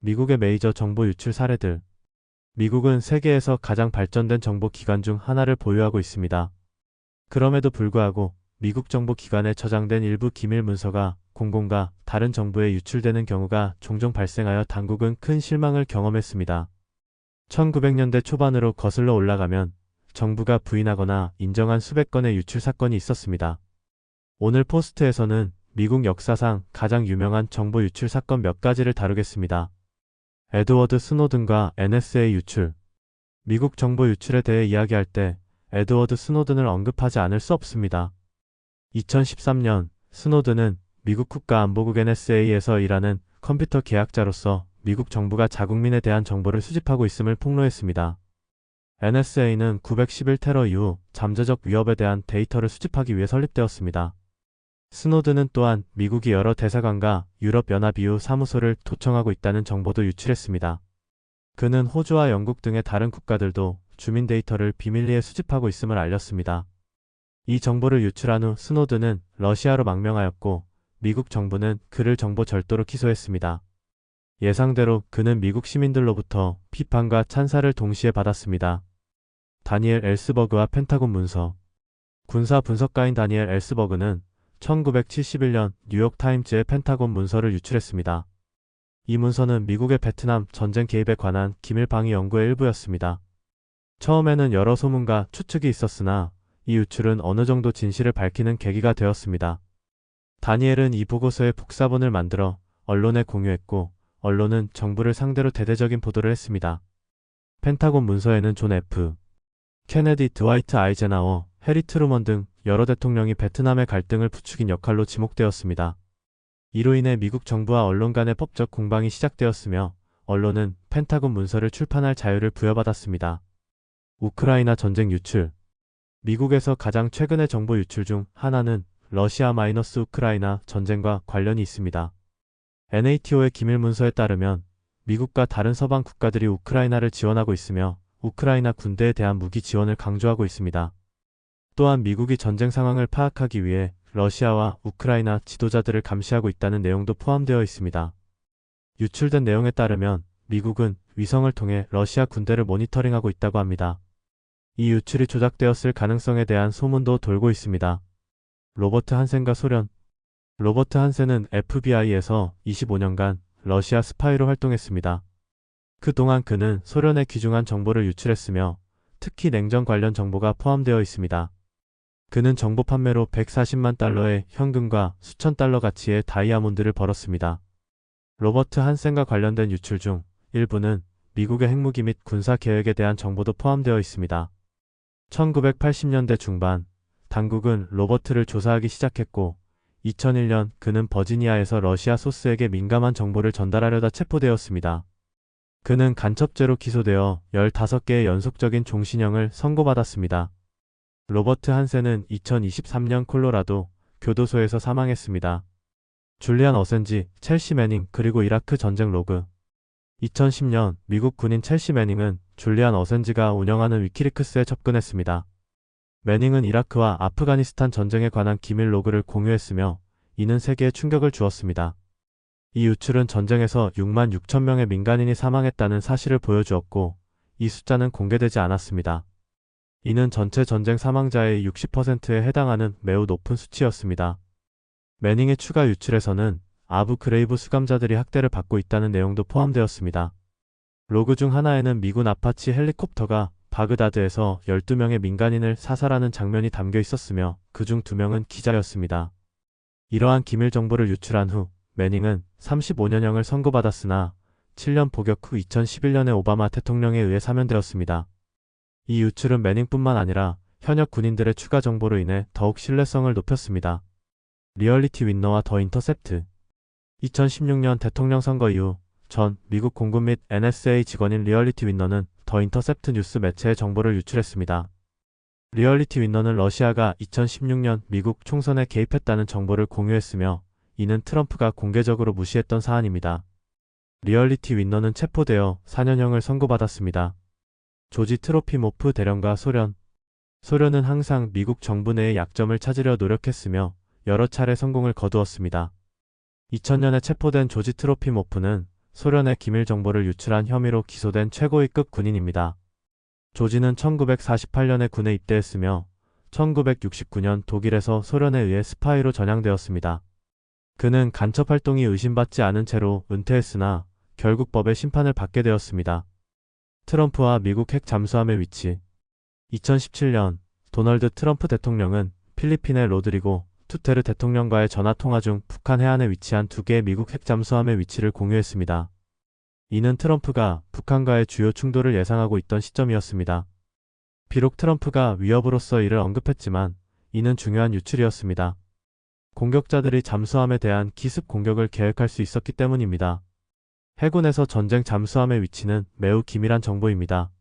미국의 메이저 정보 유출 사례들. 미국은 세계에서 가장 발전된 정보 기관 중 하나를 보유하고 있습니다. 그럼에도 불구하고 미국 정보 기관에 저장된 일부 기밀 문서가 공공과 다른 정부에 유출되는 경우가 종종 발생하여 당국은 큰 실망을 경험했습니다. 1900년대 초반으로 거슬러 올라가면 정부가 부인하거나 인정한 수백 건의 유출 사건이 있었습니다. 오늘 포스트에서는 미국 역사상 가장 유명한 정보 유출 사건 몇 가지를 다루겠습니다. 에드워드 스노든과 NSA 유출. 미국 정보 유출에 대해 이야기할 때 에드워드 스노든을 언급하지 않을 수 없습니다. 2013년 스노든은 미국 국가안보국 NSA에서 일하는 컴퓨터 계약자로서 미국 정부가 자국민에 대한 정보를 수집하고 있음을 폭로했습니다. NSA는 911 테러 이후 잠재적 위협에 대한 데이터를 수집하기 위해 설립되었습니다. 스노든은 또한 미국이 여러 대사관과 유럽연합 EU 사무소를 도청하고 있다는 정보도 유출했습니다. 그는 호주와 영국 등의 다른 국가들도 주민 데이터를 비밀리에 수집하고 있음을 알렸습니다. 이 정보를 유출한 후 스노든은 러시아로 망명하였고 미국 정부는 그를 정보 절도로 기소했습니다. 예상대로 그는 미국 시민들로부터 비판과 찬사를 동시에 받았습니다. 다니엘 엘스버그와 펜타곤 문서. 군사 분석가인 다니엘 엘스버그는 1971년 뉴욕타임즈의 펜타곤 문서를 유출했습니다. 이 문서는 미국의 베트남 전쟁 개입에 관한 기밀 방위 연구의 일부였습니다. 처음에는 여러 소문과 추측이 있었으나 이 유출은 어느 정도 진실을 밝히는 계기가 되었습니다. 다니엘은 이 보고서의 복사본을 만들어 언론에 공유했고 언론은 정부를 상대로 대대적인 보도를 했습니다. 펜타곤 문서에는 존 F. 케네디, 드와이트 아이젠하워, 해리 트루먼 등 여러 대통령이 베트남의 갈등을 부추긴 역할로 지목되었습니다. 이로 인해 미국 정부와 언론 간의 법적 공방이 시작되었으며 언론은 펜타곤 문서를 출판할 자유를 부여받았습니다. 우크라이나 전쟁 유출. 미국에서 가장 최근의 정보 유출 중 하나는 러시아-우크라이나 전쟁과 관련이 있습니다. NATO의 기밀 문서에 따르면 미국과 다른 서방 국가들이 우크라이나를 지원하고 있으며 우크라이나 군대에 대한 무기 지원을 강조하고 있습니다. 또한 미국이 전쟁 상황을 파악하기 위해 러시아와 우크라이나 지도자들을 감시하고 있다는 내용도 포함되어 있습니다. 유출된 내용에 따르면 미국은 위성을 통해 러시아 군대를 모니터링하고 있다고 합니다. 이 유출이 조작되었을 가능성에 대한 소문도 돌고 있습니다. 로버트 한센과 소련. 로버트 한센은 FBI에서 25년간 러시아 스파이로 활동했습니다. 그동안 그는 소련에 귀중한 정보를 유출했으며 특히 냉전 관련 정보가 포함되어 있습니다. 그는 정보 판매로 140만 달러의 현금과 수천 달러 가치의 다이아몬드를 벌었습니다. 로버트 한센과 관련된 유출 중 일부는 미국의 핵무기 및 군사 계획에 대한 정보도 포함되어 있습니다. 1980년대 중반, 당국은 로버트를 조사하기 시작했고 2001년 그는 버지니아에서 러시아 소스에게 민감한 정보를 전달하려다 체포되었습니다. 그는 간첩죄로 기소되어 15개의 연속적인 종신형을 선고받았습니다. 로버트 한센은 2023년 콜로라도 교도소에서 사망했습니다. 줄리안 어센지, 첼시 매닝, 그리고 이라크 전쟁 로그. 2010년 미국 군인 첼시 매닝은 줄리안 어센지가 운영하는 위키리크스에 접근했습니다. 매닝은 이라크와 아프가니스탄 전쟁에 관한 기밀 로그를 공유했으며 이는 세계에 충격을 주었습니다. 이 유출은 전쟁에서 6만 6천 명의 민간인이 사망했다는 사실을 보여주었고 이 숫자는 공개되지 않았습니다. 이는 전체 전쟁 사망자의 60%에 해당하는 매우 높은 수치였습니다. 매닝의 추가 유출에서는 아부 그레이브 수감자들이 학대를 받고 있다는 내용도 포함되었습니다. 로그 중 하나에는 미군 아파치 헬리콥터가 바그다드에서 12명의 민간인을 사살하는 장면이 담겨 있었으며 그중 2명은 기자였습니다. 이러한 기밀 정보를 유출한 후 매닝은 35년형을 선고받았으나 7년 복역 후 2011년에 오바마 대통령에 의해 사면되었습니다. 이 유출은 매닝뿐만 아니라 현역 군인들의 추가 정보로 인해 더욱 신뢰성을 높였습니다. 리얼리티 윈너와 더 인터셉트. 2016년 대통령 선거 이후 전 미국 공군 및 NSA 직원인 리얼리티 윈너는 더 인터셉트 뉴스 매체의 정보를 유출했습니다. 리얼리티 윈너는 러시아가 2016년 미국 총선에 개입했다는 정보를 공유했으며 이는 트럼프가 공개적으로 무시했던 사안입니다. 리얼리티 윈너는 체포되어 4년형을 선고받았습니다. 조지 트로피모프 대령과 소련. 소련은 항상 미국 정부 내의 약점을 찾으려 노력했으며 여러 차례 성공을 거두었습니다. 2000년에 체포된 조지 트로피모프는 소련의 기밀 정보를 유출한 혐의로 기소된 최고위 급 군인입니다. 조지는 1948년에 군에 입대했으며 1969년 독일에서 소련에 의해 스파이로 전향되었습니다. 그는 간첩 활동이 의심받지 않은 채로 은퇴했으나 결국 법의 심판을 받게 되었습니다. 트럼프와 미국 핵 잠수함의 위치. 2017년 도널드 트럼프 대통령은 필리핀의 로드리고 투테르 대통령과의 전화통화 중 북한 해안에 위치한 2개의 미국 핵 잠수함의 위치를 공유했습니다. 이는 트럼프가 북한과의 주요 충돌을 예상하고 있던 시점이었습니다. 비록 트럼프가 위협으로서 이를 언급했지만 이는 중요한 유출이었습니다. 공격자들이 잠수함에 대한 기습 공격을 계획할 수 있었기 때문입니다. 해군에서 전쟁 잠수함의 위치는 매우 기밀한 정보입니다.